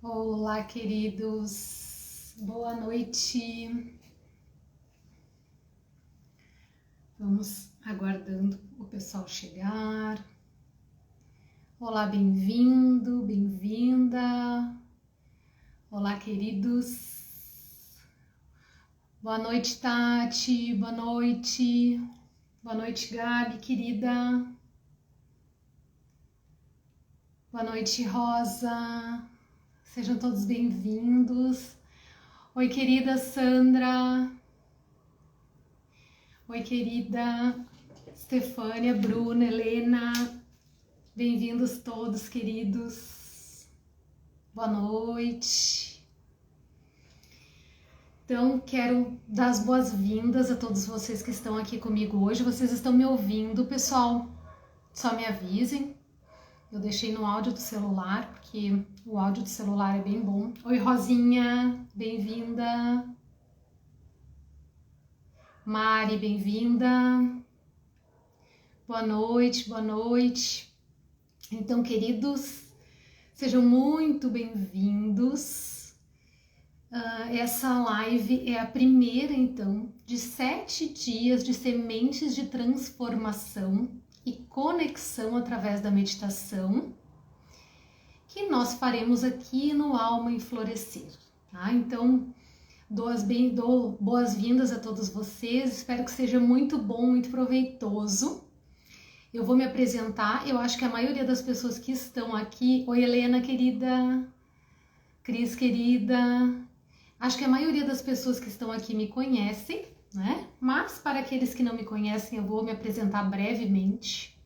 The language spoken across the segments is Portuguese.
Olá, queridos, boa noite. Vamos aguardando o pessoal chegar. Olá, bem-vindo, bem-vinda. Olá, queridos. Boa noite, Tati, boa noite. Boa noite, Gabi, querida. Boa noite, Rosa. Sejam todos bem-vindos. Oi, querida Sandra. Oi, querida Stefânia, Bruna, Helena. Bem-vindos todos, queridos. Boa noite. Então, quero dar as boas-vindas a todos vocês que estão aqui comigo hoje. Vocês estão me ouvindo, pessoal? Só me avisem. Eu deixei no áudio do celular, porque o áudio do celular é bem bom. Oi, Rosinha, bem-vinda. Mari, bem-vinda. Boa noite, boa noite. Então, queridos, sejam muito bem-vindos. Essa live é a primeira, então, de 7 dias de sementes de transformação e conexão através da meditação que nós faremos aqui no Alma em Florescer, tá? Então, dou boas-vindas a todos vocês, espero que seja muito bom, muito proveitoso. Eu vou me apresentar, eu acho que a maioria das pessoas que estão aqui... Oi, Helena, querida, Cris, querida, acho que a maioria das pessoas que estão aqui me conhecem, né? Mas para aqueles que não me conhecem, eu vou me apresentar brevemente.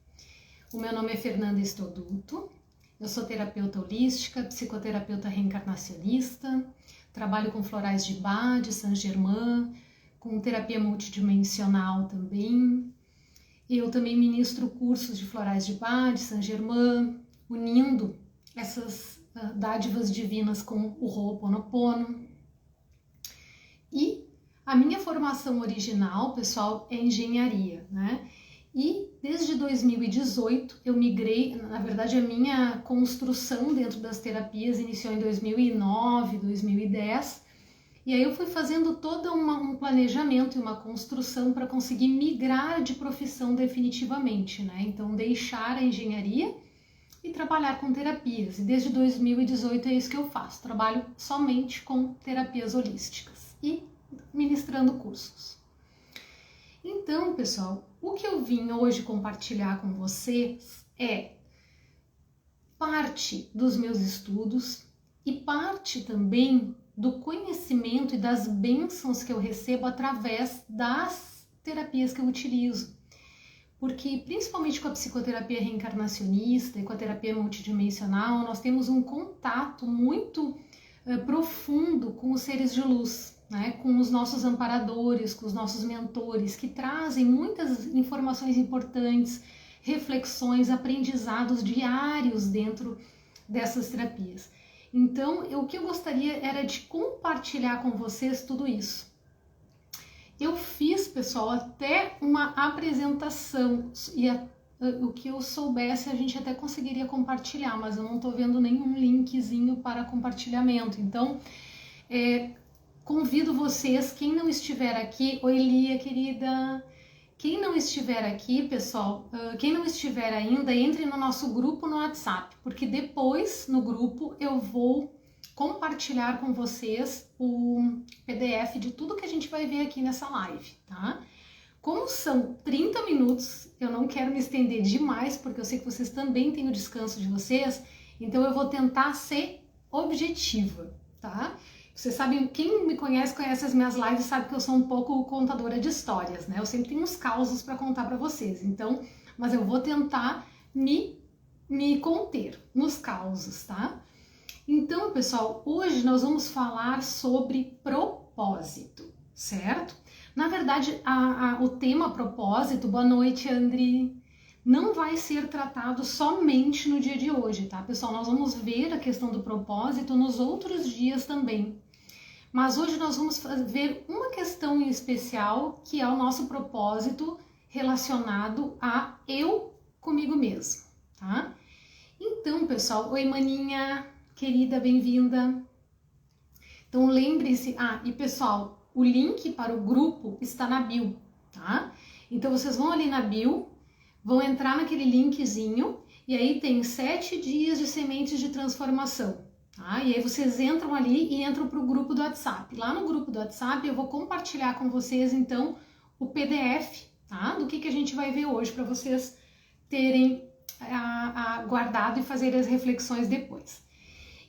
O meu nome é Fernanda Estoduto, eu sou terapeuta holística, psicoterapeuta reencarnacionista, trabalho com florais de Bach, de Saint-Germain, com terapia multidimensional também. Eu também ministro cursos de florais de Bach, de Saint-Germain, unindo essas dádivas divinas com o Ho'oponopono. E a minha formação original, pessoal, é engenharia, né? E desde 2018 eu migrei, na verdade a minha construção dentro das terapias iniciou em 2009, 2010, e aí eu fui fazendo todo um planejamento e uma construção para conseguir migrar de profissão definitivamente, né? Então deixar a engenharia e trabalhar com terapias, e desde 2018 é isso que eu faço, trabalho somente com terapias holísticas e ministrando cursos. Então, pessoal, o que eu vim hoje compartilhar com vocês é parte dos meus estudos e parte também do conhecimento e das bênçãos que eu recebo através das terapias que eu utilizo. Porque, principalmente com a psicoterapia reencarnacionista e com a terapia multidimensional, nós temos um contato muito profundo com os seres de luz, né, com os nossos amparadores, com os nossos mentores, que trazem muitas informações importantes, reflexões, aprendizados diários dentro dessas terapias. Então, o que eu gostaria era de compartilhar com vocês tudo isso. Eu fiz, pessoal, até uma apresentação, e o que eu soubesse a gente até conseguiria compartilhar, mas eu não estou vendo nenhum linkzinho para compartilhamento. Então, convido vocês, quem não estiver aqui, oi Lia, querida, quem não estiver aqui, pessoal, quem não estiver ainda, entre no nosso grupo no WhatsApp, porque depois no grupo eu vou compartilhar com vocês o PDF de tudo que a gente vai ver aqui nessa live, tá? Como são 30 minutos, eu não quero me estender demais, porque eu sei que vocês também têm o descanso de vocês, então eu vou tentar ser objetiva, tá? Vocês sabem, quem me conhece, conhece as minhas lives, sabe que eu sou um pouco contadora de histórias, né? Eu sempre tenho uns causos para contar para vocês, então, mas eu vou tentar me conter nos causos, tá? Então, pessoal, hoje nós vamos falar sobre propósito, certo? Na verdade, o tema propósito, boa noite, Andri, não vai ser tratado somente no dia de hoje, tá, pessoal? Nós vamos ver a questão do propósito nos outros dias também. Mas hoje nós vamos ver uma questão em especial, que é o nosso propósito relacionado a eu comigo mesmo, tá? Então, pessoal, oi, maninha, querida, bem-vinda. Então lembre-se, e pessoal, o link para o grupo está na bio, tá? Então vocês vão ali na bio, vão entrar naquele linkzinho e aí tem 7 dias de sementes de transformação, tá? E aí vocês entram ali e entram para o grupo do WhatsApp. Lá no grupo do WhatsApp eu vou compartilhar com vocês então o PDF, tá? Do que a gente vai ver hoje para vocês terem guardado e fazer as reflexões depois.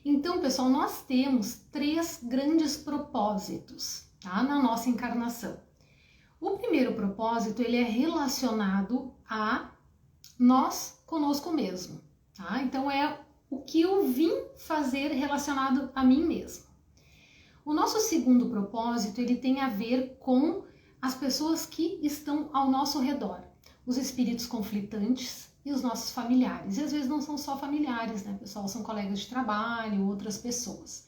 Então, pessoal, nós temos 3 grandes propósitos, tá, na nossa encarnação. O primeiro propósito, ele é relacionado a nós conosco mesmo, tá? Então, é o que eu vim fazer relacionado a mim mesmo. O nosso segundo propósito, ele tem a ver com as pessoas que estão ao nosso redor, os espíritos conflitantes e os nossos familiares. E às vezes não são só familiares, né, pessoal? São colegas de trabalho, outras pessoas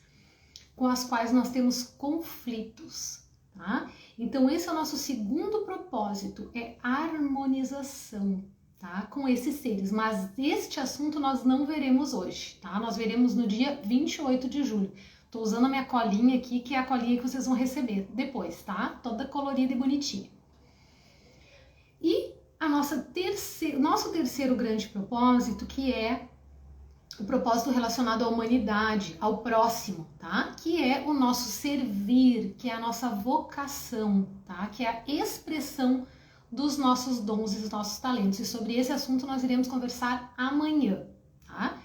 com as quais nós temos conflitos, tá? Então esse é o nosso segundo propósito, é harmonização, tá? Com esses seres. Mas este assunto nós não veremos hoje, tá? Nós veremos no dia 28 de julho. Tô usando a minha colinha aqui, que é a colinha que vocês vão receber depois, tá? Toda colorida e bonitinha. E nosso terceiro grande propósito, que é o propósito relacionado à humanidade, ao próximo, tá? Que é o nosso servir, que é a nossa vocação, tá? Que é a expressão dos nossos dons e dos nossos talentos. E sobre esse assunto nós iremos conversar amanhã, tá?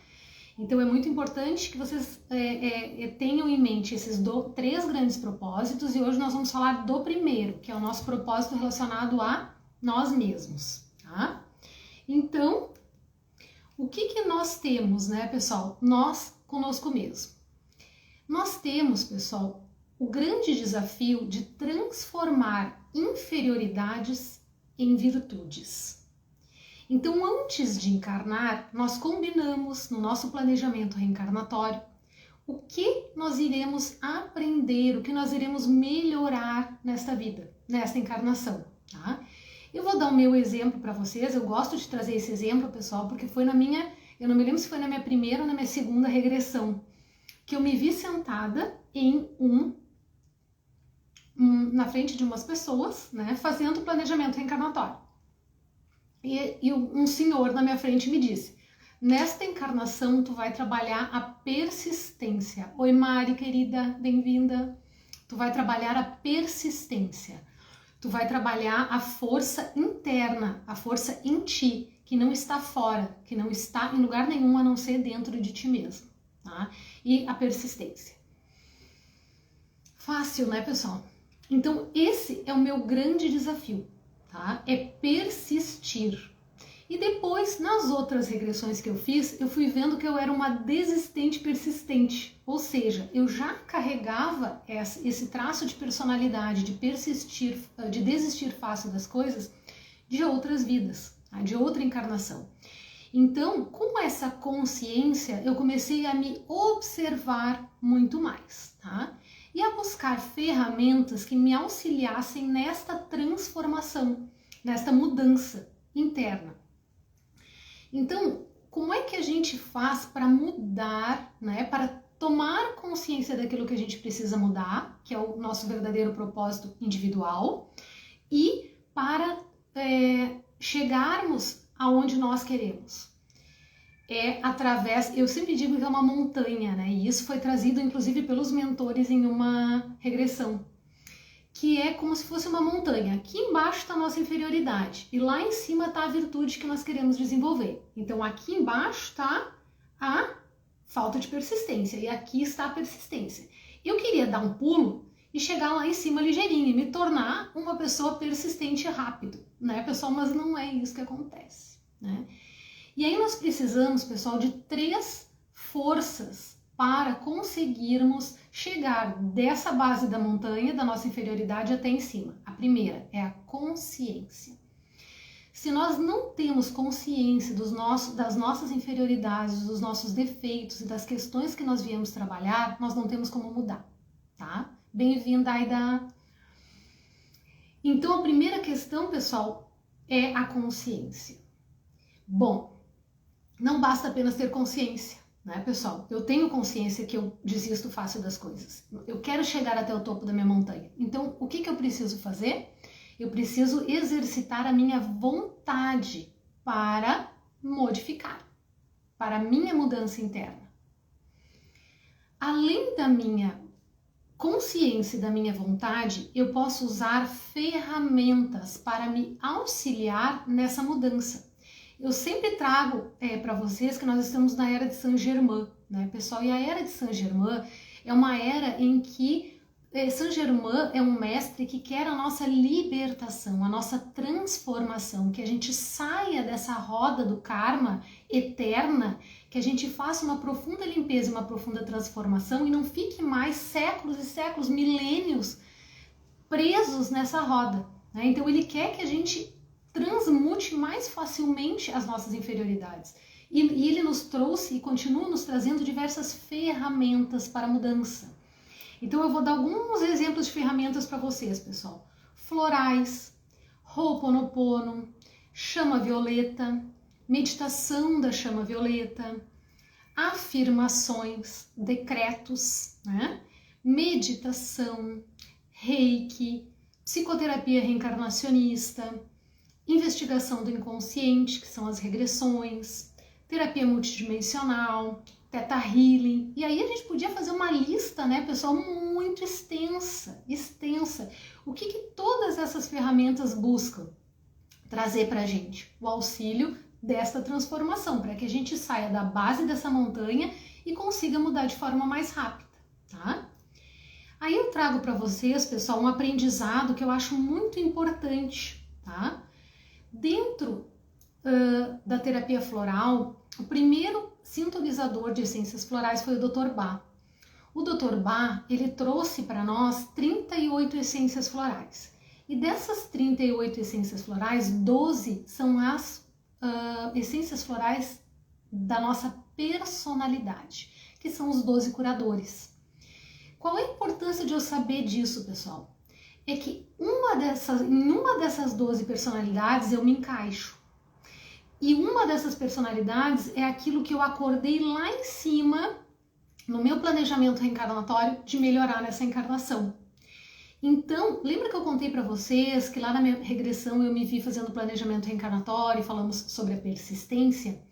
Então é muito importante que vocês tenham em mente esses 3 grandes propósitos e hoje nós vamos falar do primeiro, que é o nosso propósito relacionado a nós mesmos, tá? Então, o que nós temos, né, pessoal? Nós conosco mesmo. Nós temos, pessoal, o grande desafio de transformar inferioridades em virtudes. Então, antes de encarnar, nós combinamos no nosso planejamento reencarnatório o que nós iremos aprender, o que nós iremos melhorar nesta vida, nesta encarnação, tá? Eu vou dar o meu exemplo para vocês, eu gosto de trazer esse exemplo, pessoal, porque foi eu não me lembro se foi na minha primeira ou na minha segunda regressão, que eu me vi sentada em na frente de umas pessoas, né, fazendo planejamento reencarnatório. E um senhor na minha frente me disse, nesta encarnação tu vai trabalhar a persistência. Oi Mari, querida, bem-vinda. Tu vai trabalhar a persistência. Tu vai trabalhar a força interna, a força em ti, que não está fora, que não está em lugar nenhum a não ser dentro de ti mesmo, tá? E a persistência. Fácil, né, pessoal? Então, esse é o meu grande desafio, tá? É persistir. E depois, nas outras regressões que eu fiz, eu fui vendo que eu era uma desistente persistente. Ou seja, eu já carregava esse traço de personalidade, de persistir, de desistir fácil das coisas, de outras vidas, tá? De outra encarnação. Então, com essa consciência, eu comecei a me observar muito mais, tá? E a buscar ferramentas que me auxiliassem nesta transformação, nesta mudança interna. Então, como é que a gente faz para mudar, né, para tomar consciência daquilo que a gente precisa mudar, que é o nosso verdadeiro propósito individual, e para chegarmos aonde nós queremos? É através, eu sempre digo que é uma montanha, né, e isso foi trazido inclusive pelos mentores em uma regressão, que é como se fosse uma montanha. Aqui embaixo está a nossa inferioridade e lá em cima está a virtude que nós queremos desenvolver. Então aqui embaixo está a falta de persistência e aqui está a persistência. Eu queria dar um pulo e chegar lá em cima ligeirinho e me tornar uma pessoa persistente rápido, né, pessoal? Mas não é isso que acontece, né? E aí nós precisamos, pessoal, de 3 forças para conseguirmos chegar dessa base da montanha, da nossa inferioridade, até em cima. A primeira é a consciência. Se nós não temos consciência das nossas inferioridades, dos nossos defeitos e das questões que nós viemos trabalhar, nós não temos como mudar, tá? Bem-vinda, Aida! Então, a primeira questão, pessoal, é a consciência. Bom, não basta apenas ter consciência, né, pessoal? Eu tenho consciência que eu desisto fácil das coisas. Eu quero chegar até o topo da minha montanha. Então, o que que eu preciso fazer? Eu preciso exercitar a minha vontade para modificar, para a minha mudança interna. Além da minha consciência e da minha vontade, eu posso usar ferramentas para me auxiliar nessa mudança. Eu sempre trago para vocês que nós estamos na era de Saint-Germain, né, pessoal? E a era de Saint-Germain é uma era em que Saint-Germain é um mestre que quer a nossa libertação, a nossa transformação, que a gente saia dessa roda do karma eterna, que a gente faça uma profunda limpeza, uma profunda transformação e não fique mais séculos e séculos, milênios presos nessa roda, né? Então ele quer que a gente transmute mais facilmente as nossas inferioridades. E ele nos trouxe e continua nos trazendo diversas ferramentas para a mudança. Então eu vou dar alguns exemplos de ferramentas para vocês, pessoal. Florais, Ho'oponopono, chama violeta, meditação da chama violeta, afirmações, decretos, né? Meditação, reiki, psicoterapia reencarnacionista, investigação do inconsciente, que são as regressões, terapia multidimensional, Theta Healing. E aí a gente podia fazer uma lista, né, pessoal, muito extensa. O que todas essas ferramentas buscam? Trazer pra gente o auxílio desta transformação, para que a gente saia da base dessa montanha e consiga mudar de forma mais rápida, tá? Aí eu trago para vocês, pessoal, um aprendizado que eu acho muito importante, tá? Dentro da terapia floral, o primeiro sintonizador de essências florais foi o Dr. Bach. O Dr. Bach, ele trouxe para nós 38 essências florais. E dessas 38 essências florais, 12 são as essências florais da nossa personalidade, que são os 12 curadores. Qual é a importância de eu saber disso, pessoal? É que em uma dessas 12 personalidades eu me encaixo. E uma dessas personalidades é aquilo que eu acordei lá em cima, no meu planejamento reencarnatório, de melhorar nessa encarnação. Então, lembra que eu contei para vocês que lá na minha regressão eu me vi fazendo planejamento reencarnatório e falamos sobre a persistência?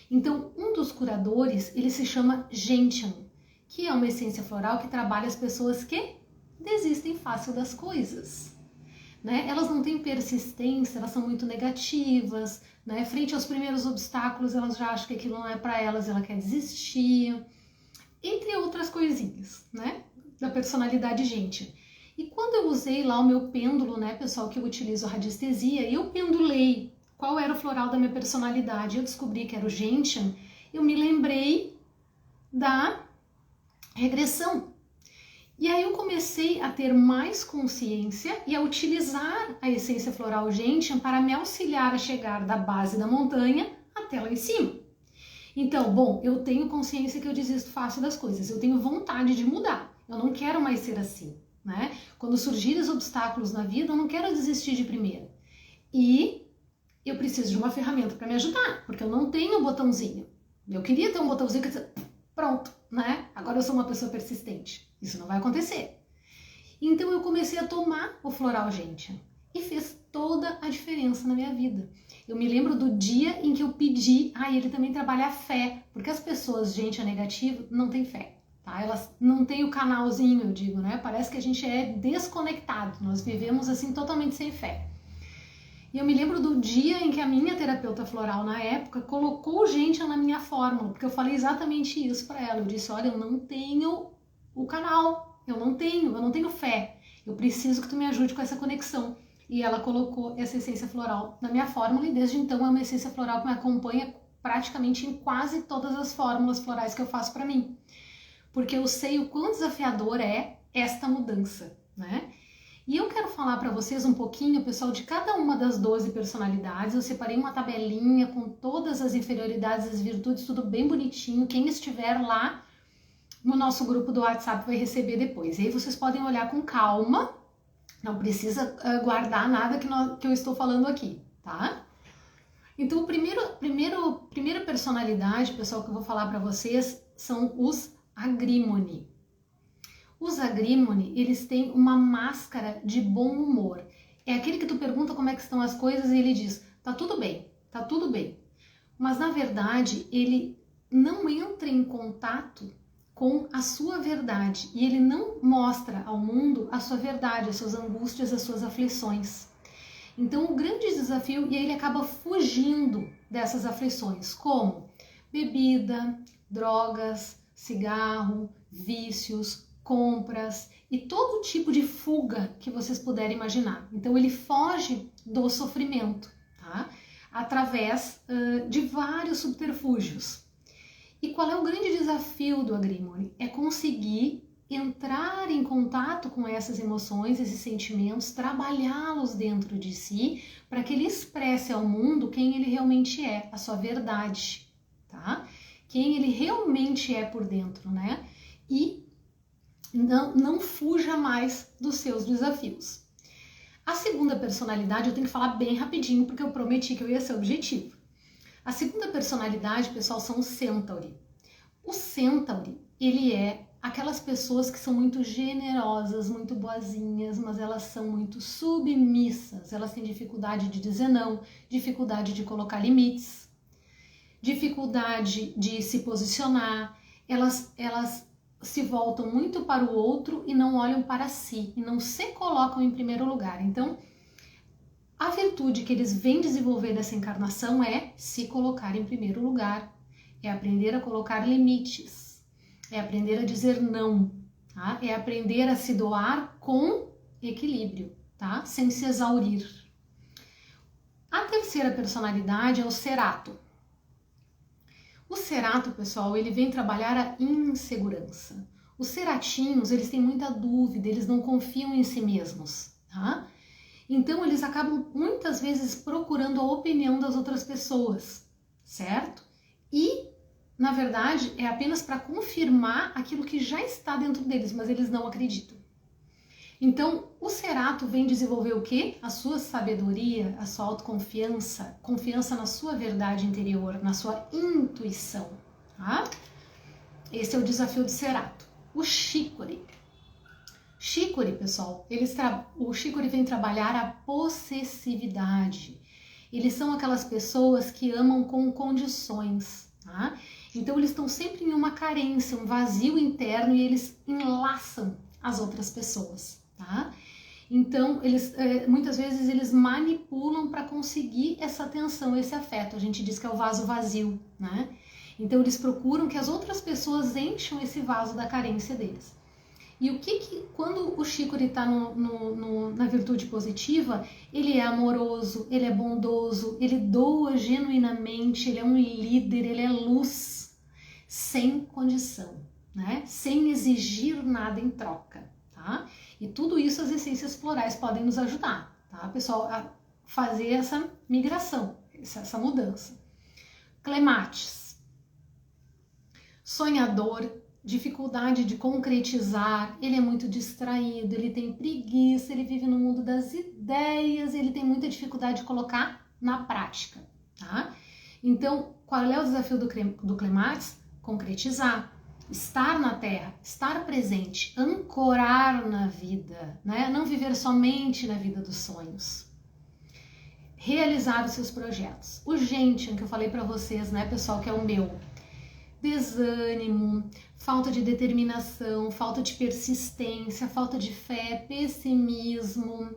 Então, um dos curadores, ele se chama Gentian, que é uma essência floral que trabalha as pessoas que desistem fácil das coisas, né? Elas não têm persistência, elas são muito negativas, né? Frente aos primeiros obstáculos, elas já acham que aquilo não é para elas, ela quer desistir, entre outras coisinhas, né? Da personalidade Gentian. E quando eu usei lá o meu pêndulo, né, pessoal, que eu utilizo a radiestesia, eu pendulei qual era o floral da minha personalidade, eu descobri que era o Gentian, eu me lembrei da regressão. E aí eu comecei a ter mais consciência e a utilizar a essência floral Gentian para me auxiliar a chegar da base da montanha até lá em cima. Então, bom, eu tenho consciência que eu desisto fácil das coisas, eu tenho vontade de mudar, eu não quero mais ser assim, né? Quando surgirem os obstáculos na vida, eu não quero desistir de primeira. E eu preciso de uma ferramenta para me ajudar, porque eu não tenho um botãozinho. Eu queria ter um botãozinho que pronto, né? Agora eu sou uma pessoa persistente. Isso não vai acontecer. Então eu comecei a tomar o floral Gentian e fez toda a diferença na minha vida. Eu me lembro do dia em que eu pedi, ele também trabalha a fé, porque as pessoas Gentian negativo não têm fé, tá? Elas não têm o canalzinho, eu digo, né? Parece que a gente é desconectado, nós vivemos assim totalmente sem fé. E eu me lembro do dia em que a minha terapeuta floral na época colocou o Gentian na minha fórmula, porque eu falei exatamente isso para ela. Eu disse, olha, eu não tenho o canal, eu não tenho fé, eu preciso que tu me ajude com essa conexão. E ela colocou essa essência floral na minha fórmula e desde então é uma essência floral que me acompanha praticamente em quase todas as fórmulas florais que eu faço para mim. Porque eu sei o quão desafiador é esta mudança, né? E eu quero falar para vocês um pouquinho, pessoal, de cada uma das 12 personalidades. Eu separei uma tabelinha com todas as inferioridades, as virtudes, tudo bem bonitinho. Quem estiver lá no nosso grupo do WhatsApp vai receber depois. E aí vocês podem olhar com calma, não precisa guardar nada que eu estou falando aqui, tá? Então, primeira personalidade, pessoal, que eu vou falar para vocês são os Agrimony. Os Agrimony, eles têm uma máscara de bom humor. É aquele que tu pergunta como é que estão as coisas e ele diz, tá tudo bem, tá tudo bem. Mas, na verdade, ele não entra em contato com a sua verdade e ele não mostra ao mundo a sua verdade, as suas angústias, as suas aflições. Então, o grande desafio, e ele acaba fugindo dessas aflições, como bebida, drogas, cigarro, vícios, compras e todo tipo de fuga que vocês puderem imaginar. Então, ele foge do sofrimento, tá? Através de vários subterfúgios. E qual é o grande desafio do Agrimony? É conseguir entrar em contato com essas emoções, esses sentimentos, trabalhá-los dentro de si, para que ele expresse ao mundo quem ele realmente é, a sua verdade, tá? Quem ele realmente é por dentro, né? E não fuja mais dos seus desafios. A segunda personalidade eu tenho que falar bem rapidinho, porque eu prometi que eu ia ser objetivo. A segunda personalidade, pessoal, são os Centauri. O Centauri, ele é aquelas pessoas que são muito generosas, muito boazinhas, mas elas são muito submissas. Elas têm dificuldade de dizer não, dificuldade de colocar limites, dificuldade de se posicionar. Elas se voltam muito para o outro e não olham para si, e não se colocam em primeiro lugar. Então, a virtude que eles vêm desenvolver nessa encarnação é se colocar em primeiro lugar, é aprender a colocar limites, é aprender a dizer não, tá? É aprender a se doar com equilíbrio, tá? Sem se exaurir. A terceira personalidade é o Cerato. O Cerato, pessoal, ele vem trabalhar a insegurança. Os ceratinhos, eles têm muita dúvida, eles não confiam em si mesmos, tá? Então, eles acabam muitas vezes procurando a opinião das outras pessoas, certo? E, na verdade, é apenas para confirmar aquilo que já está dentro deles, mas eles não acreditam. Então, o Cerato vem desenvolver o quê? A sua sabedoria, a sua autoconfiança, confiança na sua verdade interior, na sua intuição, tá? Esse é o desafio do Cerato. O Chicory. Chicory, pessoal, o Chicory vem trabalhar a possessividade. Eles são aquelas pessoas que amam com condições, tá? Então, eles estão sempre em uma carência, um vazio interno e eles enlaçam as outras pessoas. Tá? Então, muitas vezes eles manipulam para conseguir essa atenção, esse afeto. A gente diz que é o vaso vazio, né? Então, eles procuram que as outras pessoas encham esse vaso da carência deles. E quando o Chicory está na virtude positiva, ele é amoroso, ele é bondoso, ele doa genuinamente, ele é um líder, ele é luz, sem condição, né? Sem exigir nada em troca, tá? E tudo isso as essências florais podem nos ajudar, tá, pessoal, a fazer essa migração, essa mudança. Clematis. Sonhador, dificuldade de concretizar, ele é muito distraído, ele tem preguiça, ele vive no mundo das ideias, ele tem muita dificuldade de colocar na prática, tá? Então, qual é o desafio do Clematis? Concretizar. Estar na Terra, estar presente, ancorar na vida, né? Não viver somente na vida dos sonhos. Realizar os seus projetos. O Gentian, que eu falei para vocês, né, pessoal, que é o meu. Desânimo, falta de determinação, falta de persistência, falta de fé, pessimismo.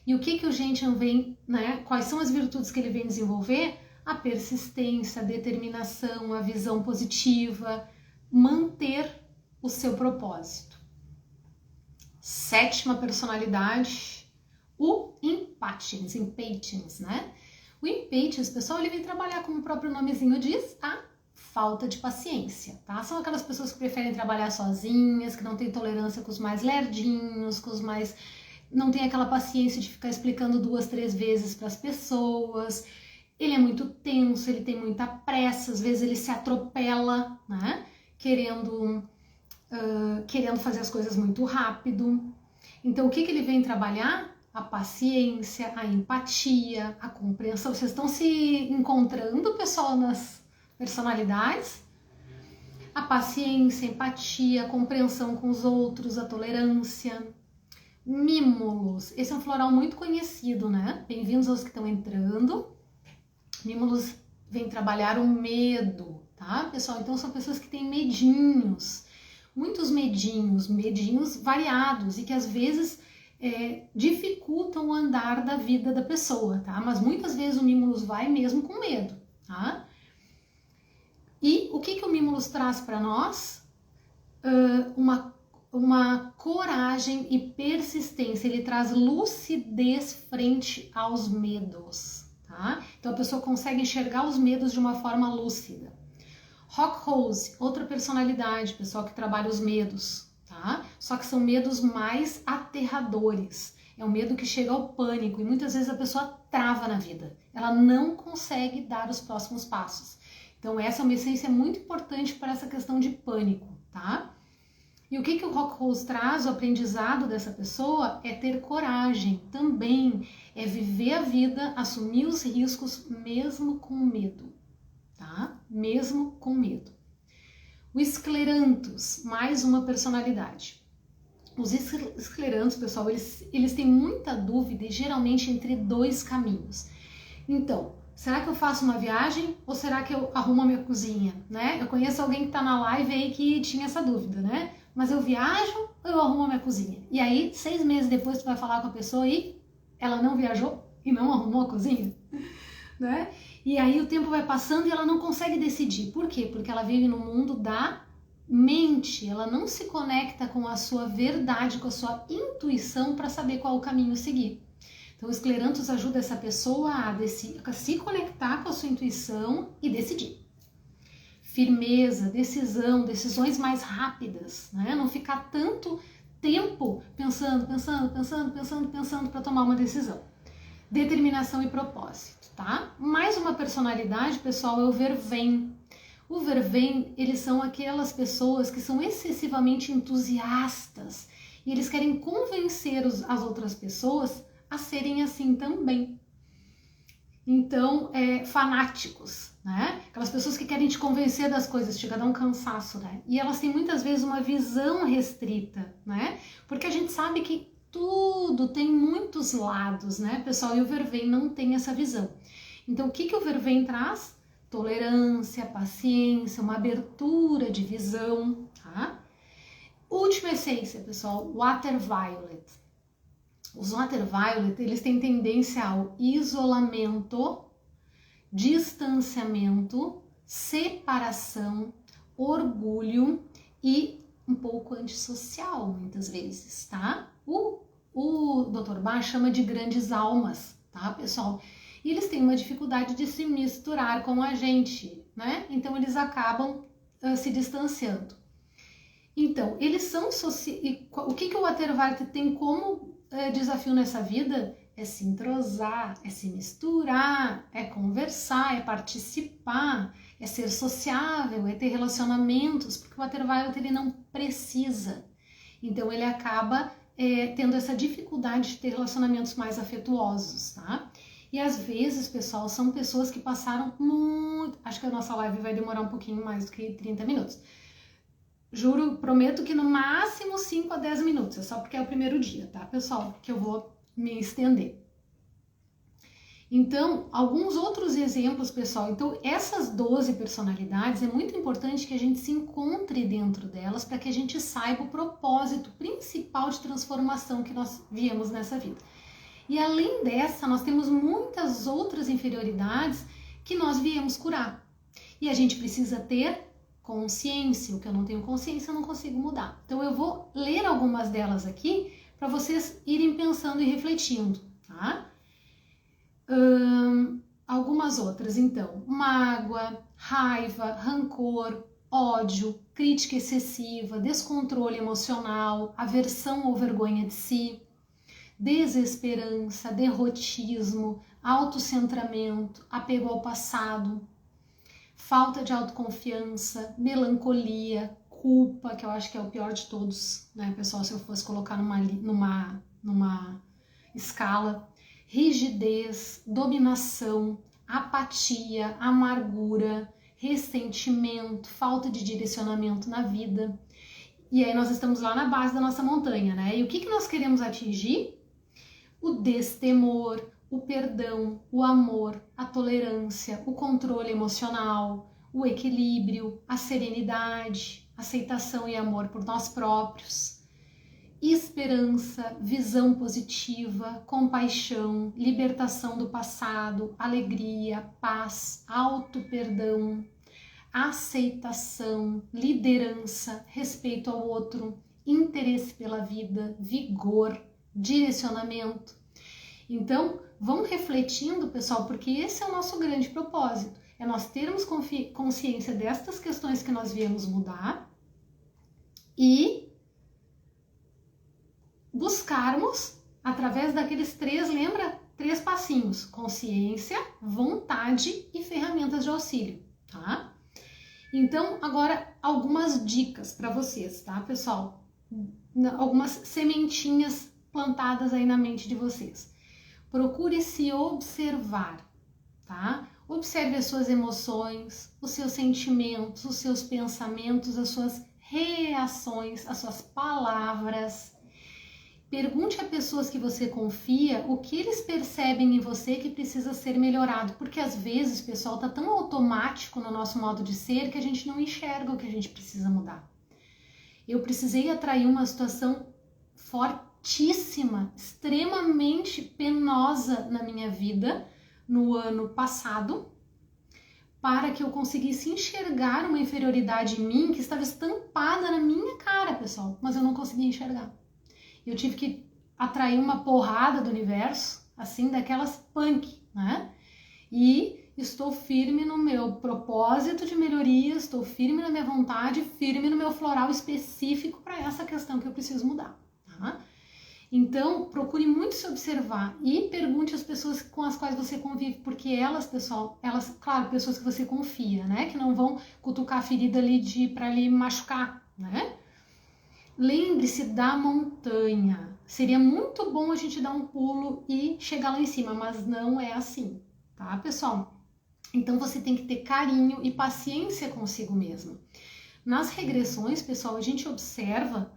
E o que o Gentian vem, né? Quais são as virtudes que ele vem desenvolver? A persistência, a determinação, a visão positiva, manter o seu propósito. Sétima personalidade, o Impatiens, né? O Impatiens, pessoal, ele vem trabalhar, como o próprio nomezinho diz, a falta de paciência, tá? São aquelas pessoas que preferem trabalhar sozinhas, que não têm tolerância com os mais lerdinhos, com os mais... não tem aquela paciência de ficar explicando 2, 3 vezes para as pessoas. Ele é muito tenso, ele tem muita pressa, às vezes ele se atropela, né? Querendo fazer as coisas muito rápido. Então, o que ele vem trabalhar? a paciência, a empatia, a compreensão. Vocês estão se encontrando, pessoal, nas personalidades? A paciência, a empatia, a compreensão com os outros, a tolerância. Mímulos, esse é um floral muito conhecido, né? Bem-vindos aos que estão entrando. Mímulos vem trabalhar o medo, tá, pessoal? Então são pessoas que têm medinhos, muitos medinhos variados e que às vezes dificultam o andar da vida da pessoa, tá? Mas muitas vezes o Mímulos vai mesmo com medo, tá? E o que o Mímulos traz para nós? Uma coragem e persistência, ele traz lucidez frente aos medos, tá? Então a pessoa consegue enxergar os medos de uma forma lúcida. Rock Rose, outra personalidade, pessoal que trabalha os medos, tá? Só que são medos mais aterradores. É um medo que chega ao pânico e muitas vezes a pessoa trava na vida. Ela não consegue dar os próximos passos. Então essa é uma essência muito importante para essa questão de pânico, tá? E o que o Rock Rose traz, o aprendizado dessa pessoa, é ter coragem também, é viver a vida, assumir os riscos mesmo com medo, tá? Mesmo com medo. O Escleranthus, mais uma personalidade. Os escleranthus, pessoal, eles têm muita dúvida e geralmente entre dois caminhos. Então, será que eu faço uma viagem ou será que eu arrumo a minha cozinha, né? Eu conheço alguém que tá na live aí que tinha essa dúvida, né? Mas eu viajo ou eu arrumo a minha cozinha? E aí, 6 meses depois, tu vai falar com a pessoa e ela não viajou e não arrumou a cozinha, né? E aí o tempo vai passando e ela não consegue decidir. Por quê? Porque ela vive no mundo da mente, ela não se conecta com a sua verdade, com a sua intuição para saber qual o caminho seguir. Então o Escleranthus ajuda essa pessoa a se conectar com a sua intuição e decidir. Firmeza, decisão, decisões mais rápidas, né? Não ficar tanto tempo pensando para tomar uma decisão. Determinação e propósito, tá? Mais uma personalidade, pessoal, é o Vervém. O Vervém, eles são aquelas pessoas que são excessivamente entusiastas e eles querem convencer as outras pessoas a serem assim também. Então, fanáticos, né? Aquelas pessoas que querem te convencer das coisas, chega a dar um cansaço, né? E elas têm muitas vezes uma visão restrita, né? Porque a gente sabe que tudo tem muitos lados, né, pessoal? E o Vervém não tem essa visão. Então, o que o Vervém traz? Tolerância, paciência, uma abertura de visão, tá? Última essência, pessoal, Water Violet. Os Water Violet, eles têm tendência ao isolamento, distanciamento, separação, orgulho e um pouco antissocial, muitas vezes, tá? O Dr. Bach chama de grandes almas, tá, pessoal? E eles têm uma dificuldade de se misturar com a gente, né? Então, eles acabam se distanciando. Então, eles são... O que o Water Violet tem como desafio nessa vida? É se entrosar, é se misturar, é conversar, é participar, é ser sociável, é ter relacionamentos, porque o Water Violet ele não precisa. Então ele acaba tendo essa dificuldade de ter relacionamentos mais afetuosos, tá? E às vezes, pessoal, são pessoas que passaram muito... Acho que a nossa live vai demorar um pouquinho mais do que 30 minutos. Juro, prometo que no máximo 5 a 10 minutos, é só porque é o primeiro dia, tá, pessoal? Que eu vou me estender. Então, alguns outros exemplos, pessoal. Então, essas 12 personalidades, é muito importante que a gente se encontre dentro delas para que a gente saiba o propósito principal de transformação que nós viemos nessa vida. E além dessa, nós temos muitas outras inferioridades que nós viemos curar. E a gente precisa ter consciência. O que eu não tenho consciência, eu não consigo mudar. Então, eu vou ler algumas delas aqui para vocês irem pensando e refletindo, tá? Algumas outras, então: mágoa, raiva, rancor, ódio, crítica excessiva, descontrole emocional, aversão ou vergonha de si, desesperança, derrotismo, autocentramento, apego ao passado, falta de autoconfiança, melancolia, culpa, que eu acho que é o pior de todos, né, pessoal? Se eu fosse colocar numa escala: rigidez, dominação, apatia, amargura, ressentimento, falta de direcionamento na vida. E aí nós estamos lá na base da nossa montanha, né? E o que nós queremos atingir? O destemor, o perdão, o amor, a tolerância, o controle emocional, o equilíbrio, a serenidade, aceitação e amor por nós próprios, esperança, visão positiva, compaixão, libertação do passado, alegria, paz, auto-perdão, aceitação, liderança, respeito ao outro, interesse pela vida, vigor, direcionamento. Então, vão refletindo, pessoal, porque esse é o nosso grande propósito, é nós termos consciência destas questões que nós viemos mudar e buscarmos, através daqueles três, lembra? 3 passinhos: consciência, vontade e ferramentas de auxílio, tá? Então, agora, algumas dicas para vocês, tá, pessoal? Algumas sementinhas plantadas aí na mente de vocês. Procure se observar, tá? Observe as suas emoções, os seus sentimentos, os seus pensamentos, as suas reações, as suas palavras. Pergunte a pessoas que você confia o que eles percebem em você que precisa ser melhorado, porque às vezes, pessoal, tá tão automático no nosso modo de ser que a gente não enxerga o que a gente precisa mudar. Eu precisei atrair uma situação fortíssima, extremamente penosa na minha vida no ano passado, para que eu conseguisse enxergar uma inferioridade em mim que estava estampada na minha cara, pessoal, mas eu não conseguia enxergar. Eu tive que atrair uma porrada do universo, assim, daquelas punk, né? E estou firme no meu propósito de melhoria, estou firme na minha vontade, firme no meu floral específico para essa questão que eu preciso mudar, tá? Então, procure muito se observar e pergunte às pessoas com as quais você convive, porque elas, pessoal, claro, pessoas que você confia, né? Que não vão cutucar a ferida ali para lhe machucar, né? Lembre-se da montanha. Seria muito bom a gente dar um pulo e chegar lá em cima, mas não é assim, tá, pessoal? Então você tem que ter carinho e paciência consigo mesmo. Nas regressões, pessoal, a gente observa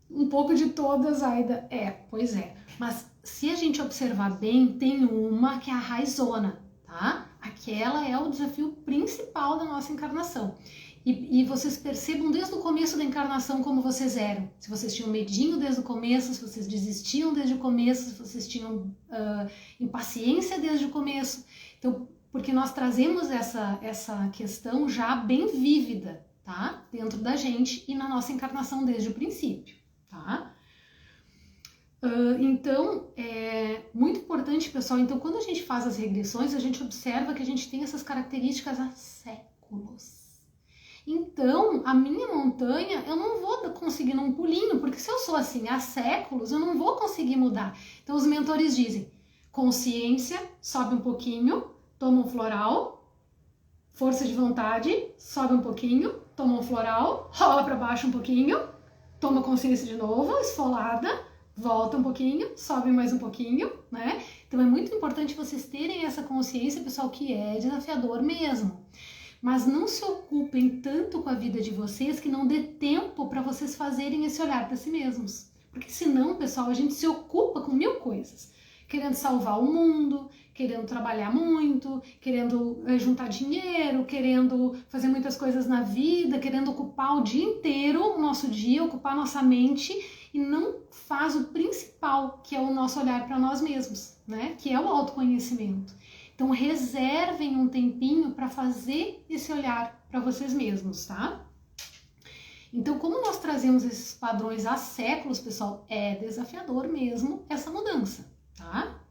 um pouco de todas, Aida. Pois é. Mas se a gente observar bem, tem uma que é a raizona, tá? Aquela é o desafio principal da nossa encarnação. E vocês percebam desde o começo da encarnação como vocês eram. Se vocês tinham medinho desde o começo, se vocês desistiam desde o começo, se vocês tinham impaciência desde o começo. Então, porque nós trazemos essa questão já bem vívida, tá? Dentro da gente e na nossa encarnação desde o princípio, tá? Então, é muito importante, pessoal. Então, quando a gente faz as regressões, a gente observa que a gente tem essas características há séculos. Então, a minha montanha, eu não vou conseguir num pulinho, porque se eu sou assim há séculos, eu não vou conseguir mudar. Então, os mentores dizem: consciência, sobe um pouquinho, toma um floral, força de vontade, sobe um pouquinho, toma um floral, rola para baixo um pouquinho, toma consciência de novo, esfolada, volta um pouquinho, sobe mais um pouquinho, né? Então, é muito importante vocês terem essa consciência, pessoal, que é desafiador mesmo. Mas não se ocupem tanto com a vida de vocês que não dê tempo para vocês fazerem esse olhar para si mesmos. Porque senão, pessoal, a gente se ocupa com 1000 coisas. Querendo salvar o mundo, querendo trabalhar muito, querendo juntar dinheiro, querendo fazer muitas coisas na vida, querendo ocupar o dia inteiro o nosso dia, ocupar a nossa mente e não faz o principal, que é o nosso olhar para nós mesmos, né? Que é o autoconhecimento. Então, reservem um tempinho para fazer esse olhar para vocês mesmos, tá? Então, como nós trazemos esses padrões há séculos, pessoal, é desafiador mesmo essa mudança, tá?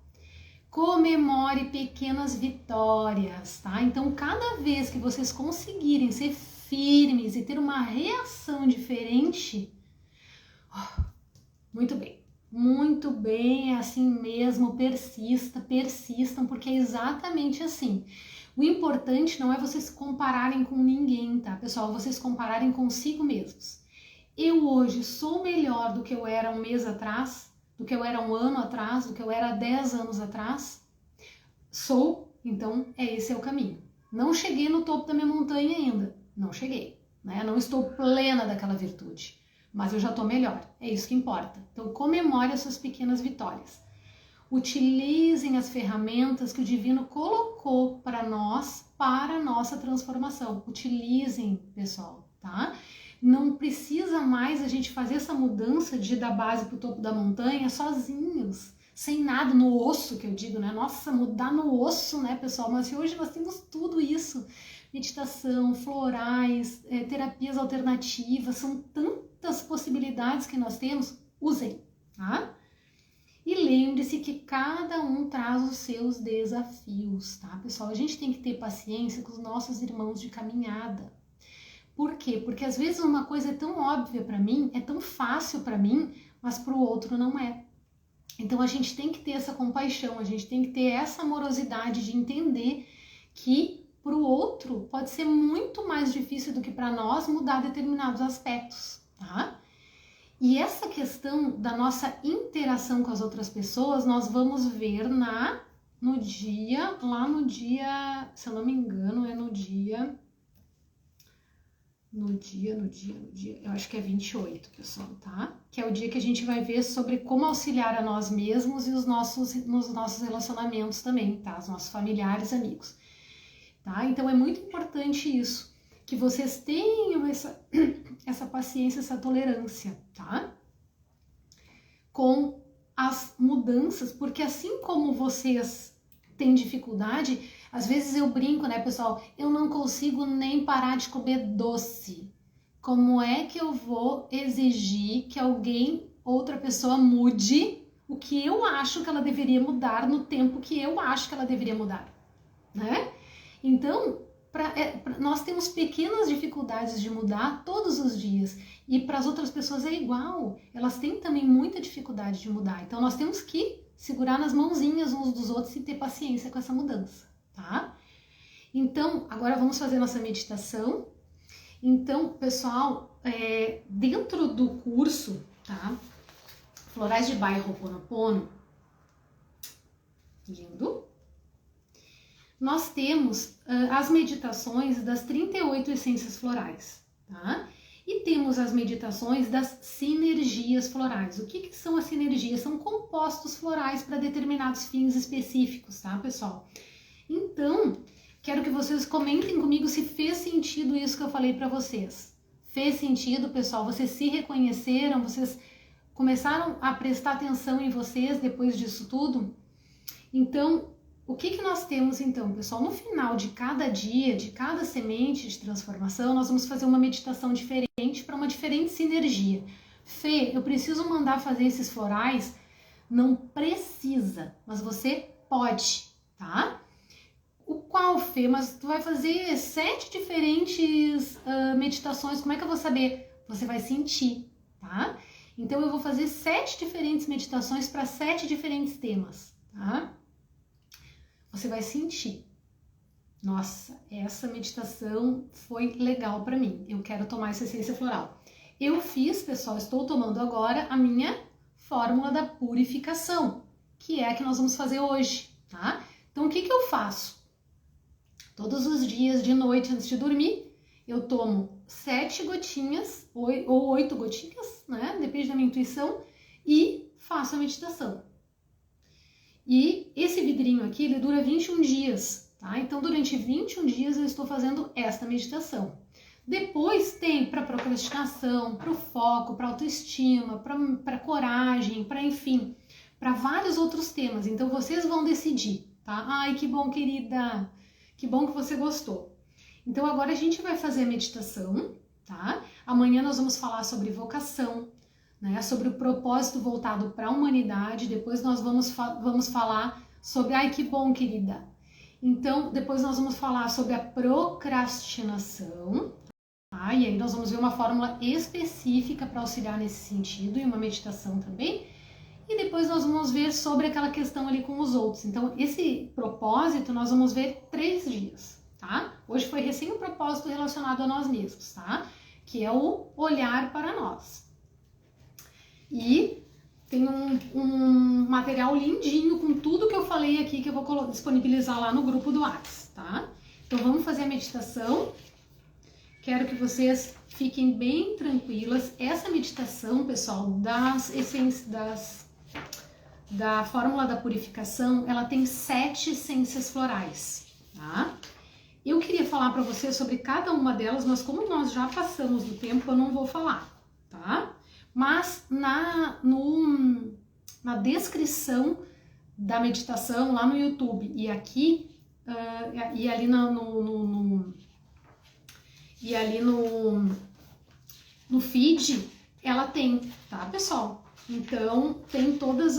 Comemore pequenas vitórias, tá? Então, cada vez que vocês conseguirem ser firmes e ter uma reação diferente, muito bem. Muito bem, é assim mesmo, persistam, porque é exatamente assim. O importante não é vocês se compararem com ninguém, tá, pessoal? Vocês se compararem consigo mesmos. Eu hoje sou melhor do que eu era um mês atrás? do que eu era 1 ano atrás, do que eu era 10 anos atrás? Sou, então esse é o caminho. Não cheguei no topo da minha montanha ainda, não cheguei, né? Não estou plena daquela virtude, mas eu já estou melhor, é isso que importa. Então comemore as suas pequenas vitórias. Utilizem as ferramentas que o Divino colocou para nós, para a nossa transformação. Utilizem, pessoal, tá? Não precisa mais a gente fazer essa mudança de ir da base para o topo da montanha sozinhos, sem nada no osso, que eu digo, né? Nossa, mudar no osso, né, pessoal? Mas hoje nós temos tudo isso. Meditação, florais, terapias alternativas, são tantas possibilidades que nós temos. Usem, tá? E lembre-se que cada um traz os seus desafios, tá, pessoal? A gente tem que ter paciência com os nossos irmãos de caminhada. Por quê? Porque às vezes uma coisa é tão óbvia para mim, é tão fácil para mim, mas para o outro não é. Então a gente tem que ter essa compaixão, a gente tem que ter essa amorosidade de entender que para o outro pode ser muito mais difícil do que para nós mudar determinados aspectos, tá? E essa questão da nossa interação com as outras pessoas, nós vamos ver no dia, se eu não me engano, é no dia, eu acho que é 28, pessoal, tá? Que é o dia que a gente vai ver sobre como auxiliar a nós mesmos e nos nossos relacionamentos também, tá? Os nossos familiares, amigos, tá? Então é muito importante isso, que vocês tenham essa paciência, essa tolerância, tá? Com as mudanças, porque assim como vocês têm dificuldade, às vezes eu brinco, né, pessoal? Eu não consigo nem parar de comer doce. Como é que eu vou exigir que outra pessoa mude o que eu acho que ela deveria mudar no tempo que eu acho que ela deveria mudar, né? Então, nós temos pequenas dificuldades de mudar todos os dias e para as outras pessoas é igual, elas têm também muita dificuldade de mudar, então nós temos que segurar nas mãozinhas uns dos outros e ter paciência com essa mudança, tá? Então, agora vamos fazer nossa meditação. Então, pessoal, dentro do curso, tá? Florais de Bai Ho'oponopono, lindo. Nós temos as meditações das 38 essências florais, tá? E temos as meditações das sinergias florais. O que são as sinergias? São compostos florais para determinados fins específicos, tá, pessoal? Então, quero que vocês comentem comigo se fez sentido isso que eu falei para vocês. Fez sentido, pessoal? Vocês se reconheceram? Vocês começaram a prestar atenção em vocês depois disso tudo? Então, o que nós temos então, pessoal? No final de cada dia, de cada semente de transformação, nós vamos fazer uma meditação diferente para uma diferente sinergia. Fê, eu preciso mandar fazer esses florais? Não precisa, mas você pode, tá? O qual, Fê? Mas tu vai fazer 7 diferentes meditações, como é que eu vou saber? Você vai sentir, tá? Então eu vou fazer 7 diferentes meditações para 7 diferentes temas, tá? Você vai sentir, nossa, essa meditação foi legal para mim, eu quero tomar essa essência floral. Eu fiz, pessoal, estou tomando agora a minha fórmula da purificação, que é a que nós vamos fazer hoje, tá? Então, o que eu faço? Todos os dias, de noite, antes de dormir, eu tomo 7 gotinhas, ou 8 gotinhas, né? Depende da minha intuição, e faço a meditação. E esse vidrinho aqui, ele dura 21 dias, tá? Então, durante 21 dias eu estou fazendo esta meditação. Depois tem para procrastinação, para o foco, para autoestima, para coragem, para enfim, para vários outros temas. Então, vocês vão decidir, tá? Ai, que bom, querida! Que bom que você gostou. Então, agora a gente vai fazer a meditação, tá? Amanhã nós vamos falar sobre vocação, né, sobre o propósito voltado para a humanidade. Depois nós vamos falar sobre... Ai, que bom, querida! Então, depois nós vamos falar sobre a procrastinação, tá? E aí nós vamos ver uma fórmula específica para auxiliar nesse sentido e uma meditação também. E depois nós vamos ver sobre aquela questão ali com os outros. Então, esse propósito nós vamos ver 3 dias, tá? Hoje foi recém um propósito relacionado a nós mesmos, tá? Que é o olhar para nós. E tem um material lindinho com tudo que eu falei aqui que eu vou disponibilizar lá no grupo do WhatsApp, tá? Então vamos fazer a meditação. Quero que vocês fiquem bem tranquilas. Essa meditação, pessoal, das essências, da fórmula da purificação, ela tem 7 essências florais, tá? Eu queria falar para vocês sobre cada uma delas, mas como nós já passamos do tempo, eu não vou falar, tá? Mas na descrição da meditação lá no YouTube e aqui e ali no feed, ela tem, tá, pessoal? Então tem todas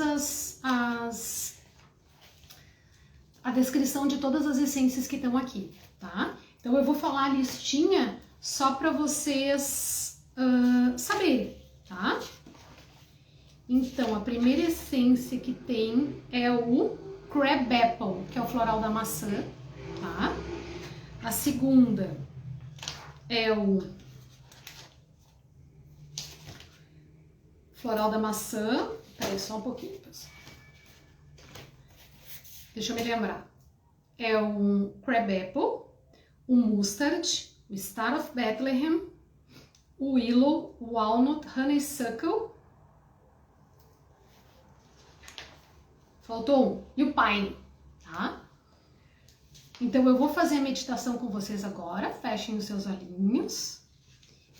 a descrição de todas as essências que estão aqui, tá? Então eu vou falar a listinha só para vocês saberem, tá? Então a primeira essência que tem é o Crab Apple, que é o floral da maçã, tá? A segunda é o floral da maçã. Peraí, só um pouquinho, pessoal. Deixa eu me lembrar. É o Crab Apple, o Mustard, o Star of Bethlehem, o Willow, o Walnut, Honeysuckle. Faltou um. E o Pine, tá? Então eu vou fazer a meditação com vocês agora. Fechem os seus olhinhos.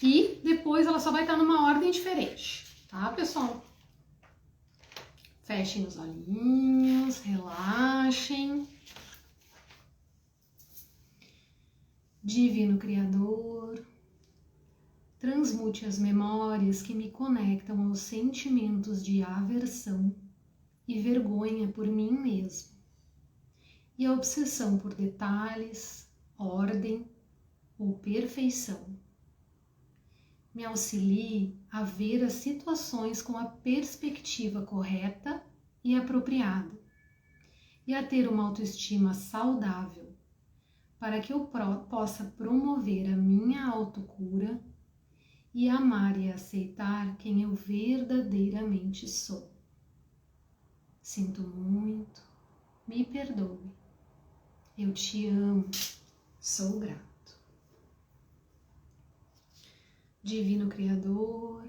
E depois ela só vai estar numa ordem diferente, tá, pessoal? Fechem os olhinhos, relaxem. Divino Criador, transmute as memórias que me conectam aos sentimentos de aversão e vergonha por mim mesmo, e a obsessão por detalhes, ordem ou perfeição. Me auxilie a ver as situações com a perspectiva correta e apropriada, e a ter uma autoestima saudável, para que eu possa promover a minha autocura e amar e aceitar quem eu verdadeiramente sou. Sinto muito, me perdoe, eu te amo, sou grato. Divino Criador,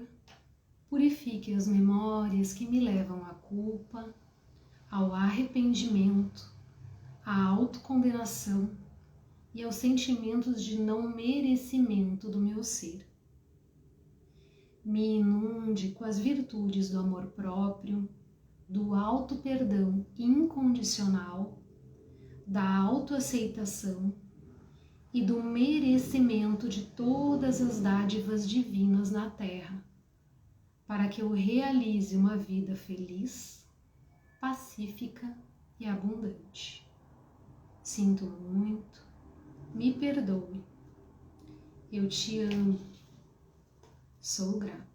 purifique as memórias que me levam à culpa, ao arrependimento, à autocondenação e aos sentimentos de não merecimento do meu ser. Me inunde com as virtudes do amor próprio, do auto-perdão incondicional, da autoaceitação e do merecimento de todas as dádivas divinas na Terra, para que eu realize uma vida feliz, pacífica e abundante. Sinto muito, me perdoe, eu te amo, sou grato.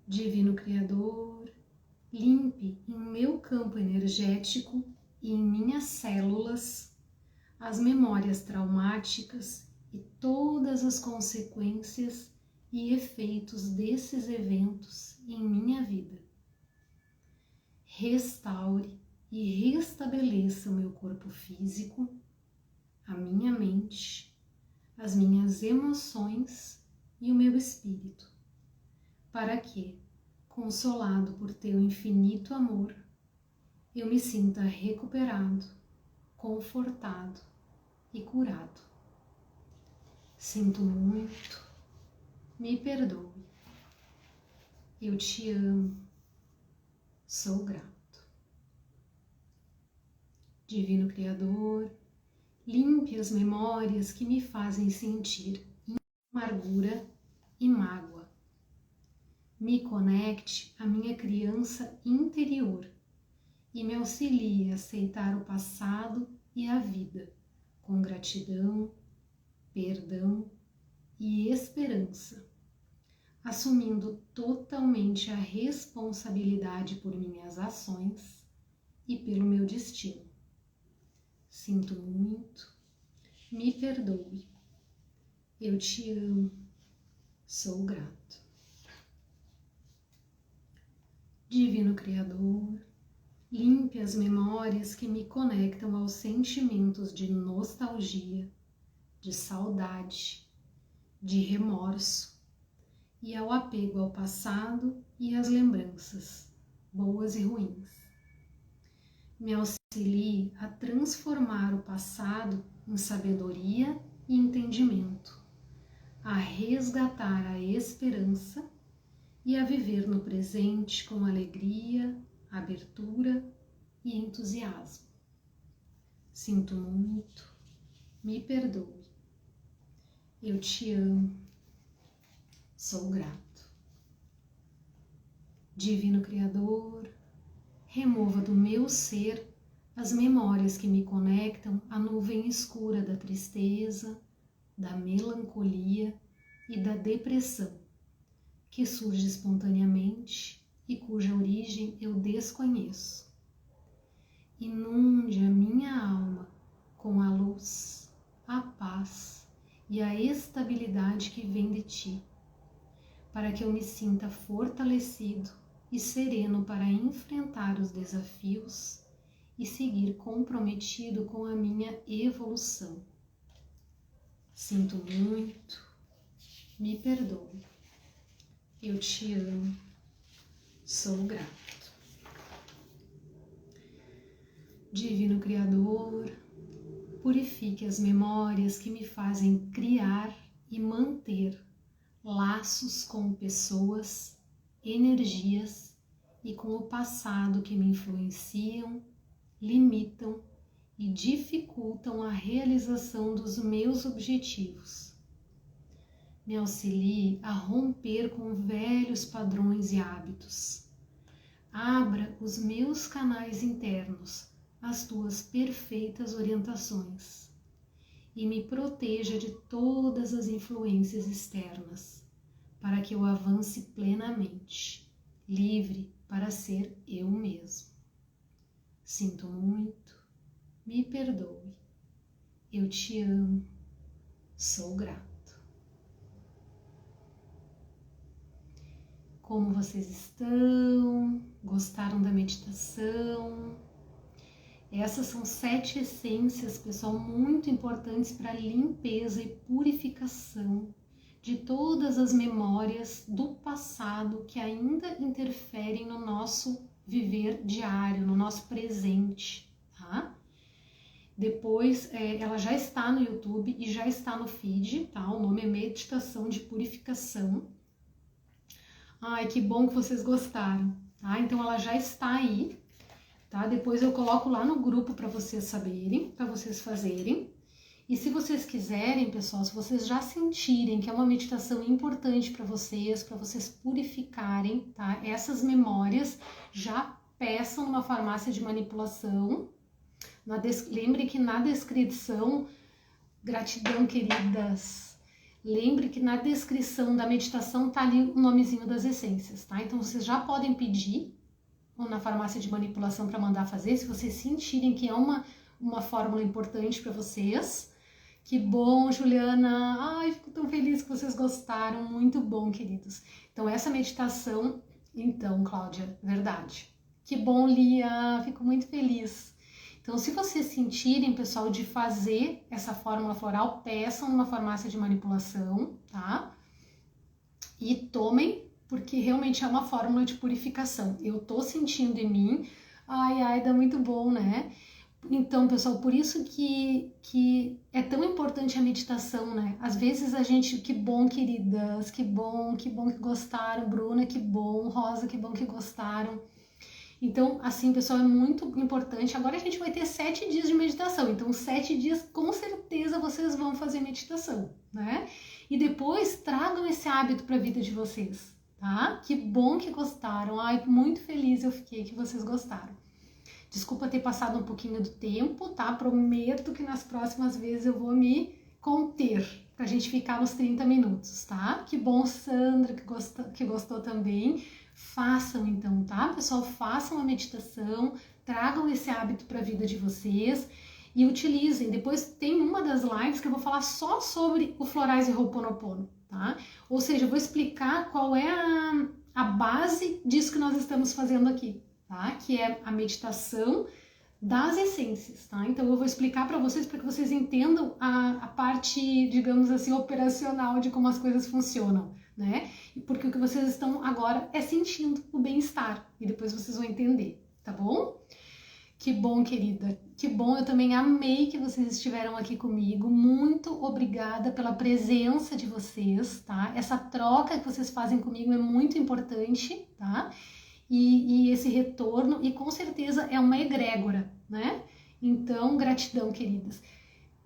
Divino Criador, limpe em meu campo energético e em minhas células as memórias traumáticas e todas as consequências e efeitos desses eventos em minha vida. Restaure e restabeleça o meu corpo físico, a minha mente, as minhas emoções e o meu espírito, para que, consolado por teu infinito amor, eu me sinta recuperado, confortado e curado. Sinto muito, me perdoe, eu te amo, sou grato. Divino Criador, limpe as memórias que me fazem sentir amargura e mágoa. Me conecte à minha criança interior e me auxilie a aceitar o passado e a vida com gratidão, perdão e esperança, assumindo totalmente a responsabilidade por minhas ações e pelo meu destino. Sinto muito, me perdoe, eu te amo, sou grato. Divino Criador, limpe as memórias que me conectam aos sentimentos de nostalgia, de saudade, de remorso e ao apego ao passado e às lembranças, boas e ruins. Me auxilie a transformar o passado em sabedoria e entendimento, a resgatar a esperança e a viver no presente com alegria, abertura e entusiasmo. Sinto muito, me perdoe. Eu te amo, sou grato. Divino Criador, remova do meu ser as memórias que me conectam à nuvem escura da tristeza, da melancolia e da depressão, que surge espontaneamente e cuja origem eu desconheço. Inunde a minha alma com a luz, a paz e a estabilidade que vem de ti, para que eu me sinta fortalecido e sereno para enfrentar os desafios e seguir comprometido com a minha evolução. Sinto muito, me perdoe. Eu te amo, sou grato. Divino Criador, purifique as memórias que me fazem criar e manter laços com pessoas, energias e com o passado que me influenciam, limitam e dificultam a realização dos meus objetivos. Me auxilie a romper com velhos padrões e hábitos. Abra os meus canais internos às tuas perfeitas orientações e me proteja de todas as influências externas, para que eu avance plenamente, livre para ser eu mesmo. Sinto muito, me perdoe. Eu te amo, sou grato. Como vocês estão? Gostaram da meditação? Essas são 7 essências, pessoal, muito importantes para a limpeza e purificação de todas as memórias do passado que ainda interferem no nosso viver diário, no nosso presente, tá? Depois, ela já está no YouTube e já está no feed, tá? O nome é Meditação de Purificação. Ai, que bom que vocês gostaram, tá? Então ela já está aí, tá? Depois eu coloco lá no grupo para vocês saberem, para vocês fazerem. E se vocês quiserem, pessoal, se vocês já sentirem que é uma meditação importante para vocês purificarem, tá? Essas memórias, já peçam numa farmácia de manipulação. Lembre que na descrição, gratidão, queridas. Lembre que na descrição da meditação tá ali o nomezinho das essências, tá? Então vocês já podem pedir na farmácia de manipulação para mandar fazer, se vocês sentirem que é uma fórmula importante para vocês. Que bom, Juliana! Ai, fico tão feliz que vocês gostaram, muito bom, queridos. Então essa meditação, então, Cláudia, verdade. Que bom, Lia, fico muito feliz. Então, se vocês sentirem, pessoal, de fazer essa fórmula floral, peçam numa farmácia de manipulação, tá? E tomem, porque realmente é uma fórmula de purificação. Eu tô sentindo em mim, ai, dá muito bom, né? Então, pessoal, por isso que é tão importante a meditação, né? Às vezes a gente, que bom, queridas, que bom que gostaram, Bruna, que bom, Rosa, que bom que gostaram. Então, assim, pessoal, é muito importante. Agora a gente vai ter 7 dias de meditação. Então, 7 dias, com certeza, vocês vão fazer meditação, né? E depois, tragam esse hábito para a vida de vocês, tá? Que bom que gostaram. Ai, muito feliz eu fiquei que vocês gostaram. Desculpa ter passado um pouquinho do tempo, tá? Prometo que nas próximas vezes eu vou me conter, pra gente ficar nos 30 minutos, tá? Que bom, Sandra, que gostou também. Façam então, tá? Pessoal, façam a meditação, tragam esse hábito para a vida de vocês e utilizem. Depois tem uma das lives que eu vou falar só sobre o Florais e Ho'oponopono, tá? Ou seja, eu vou explicar qual é a base disso que nós estamos fazendo aqui, tá? Que é a meditação das essências, tá? Então eu vou explicar para que vocês entendam a parte, digamos assim, operacional de como as coisas funcionam, né? Porque o que vocês estão agora é sentindo o bem-estar e depois vocês vão entender, tá bom? Que bom, querida, que bom, eu também amei que vocês estiveram aqui comigo, muito obrigada pela presença de vocês, tá? Essa troca que vocês fazem comigo é muito importante, tá? E esse retorno, e com certeza é uma egrégora, né? Então, gratidão, queridas.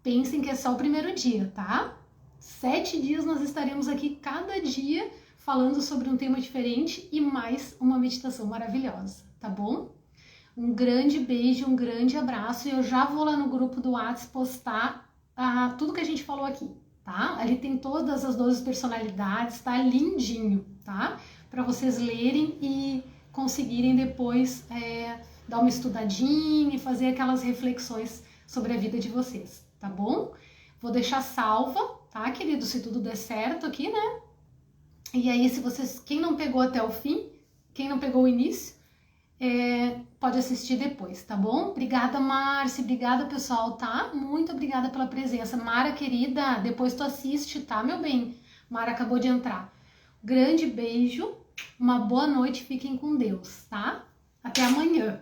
Pensem que é só o primeiro dia, tá? 7 dias nós estaremos aqui cada dia falando sobre um tema diferente e mais uma meditação maravilhosa, tá bom? Um grande beijo, um grande abraço e eu já vou lá no grupo do WhatsApp postar tudo que a gente falou aqui, tá? Ali tem todas as 12 personalidades, tá lindinho, tá? Para vocês lerem e conseguirem depois dar uma estudadinha e fazer aquelas reflexões sobre a vida de vocês, tá bom? Vou deixar salva, tá, querido? Se tudo der certo aqui, né? E aí, se vocês, quem não pegou até o fim, quem não pegou o início, pode assistir depois, tá bom? Obrigada, Márcia, obrigada, pessoal, tá? Muito obrigada pela presença. Mara, querida, depois tu assiste, tá, meu bem? Mara acabou de entrar. Grande beijo, uma boa noite, fiquem com Deus, tá? Até amanhã.